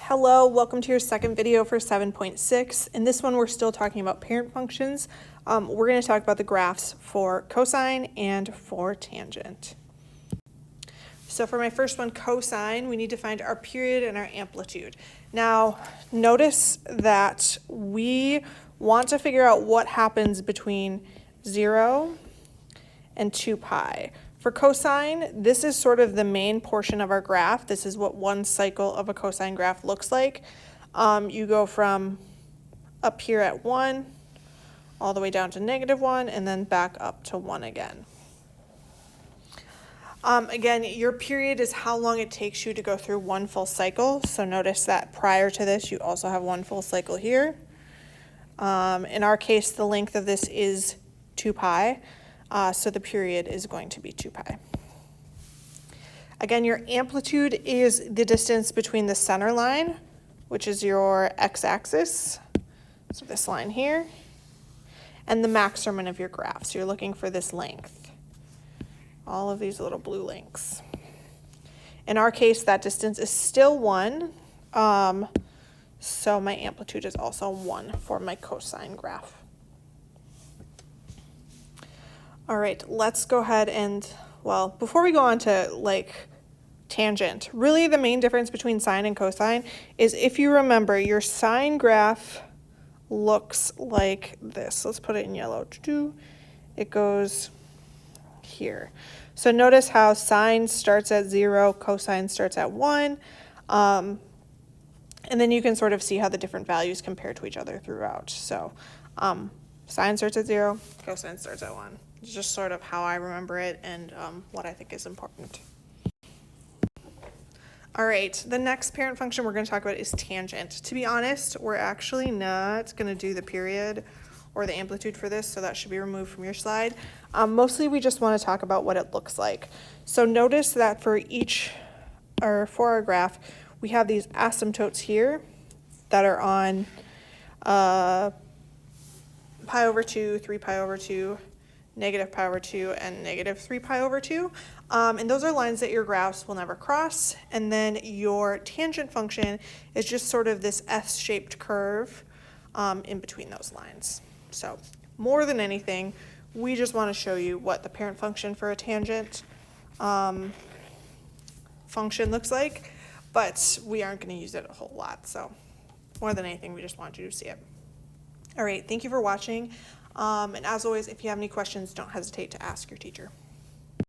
Hello, welcome to your second video for 7.6. In this one, we're still talking about parent functions. We're going to talk about the graphs for cosine and for tangent. So for my first one, cosine, we need to find our period and our amplitude. Now, notice that we want to figure out what happens between 0 and 2 pi. For cosine, this is sort of the main portion of our graph. This is what one cycle of a cosine graph looks like. You go from up here at 1 all the way down to -1 and then back up to 1 again. Again, your period is how long it takes you to go through one full cycle. So notice that prior to this, you also have one full cycle here. In our case, the length of this is 2 pi. So the period is going to be 2 pi. Again, your amplitude is the distance between the center line, which is your x-axis, so this line here, and the maximum of your graph. So you're looking for this length, all of these little blue links. In our case, that distance is still 1, so my amplitude is also 1 for my cosine graph. All right, let's go ahead and, well, before we go on to tangent, really the main difference between sine and cosine is, if you remember, your sine graph looks like this. Let's put it in yellow. It goes here. So notice how sine starts at 0, cosine starts at 1, and then you can sort of see how the different values compare to each other throughout. So sine starts at 0, cosine starts at 1. It's just sort of how I remember it and what I think is important. All right, the next parent function we're going to talk about is tangent. To be honest, we're actually not going to do the period or the amplitude for this, so that should be removed from your slide. Mostly we just want to talk about what it looks like. So notice that for our graph, we have these asymptotes here that are on pi over 2, 3 pi over 2, negative pi over 2, and negative 3 pi over 2. And those are lines that your graphs will never cross. And then your tangent function is just sort of this S-shaped curve in between those lines. So more than anything, we just want to show you what the parent function for a tangent function looks like, but we aren't going to use it a whole lot. So more than anything, we just want you to see it. All right, thank you for watching. And as always, if you have any questions, don't hesitate to ask your teacher.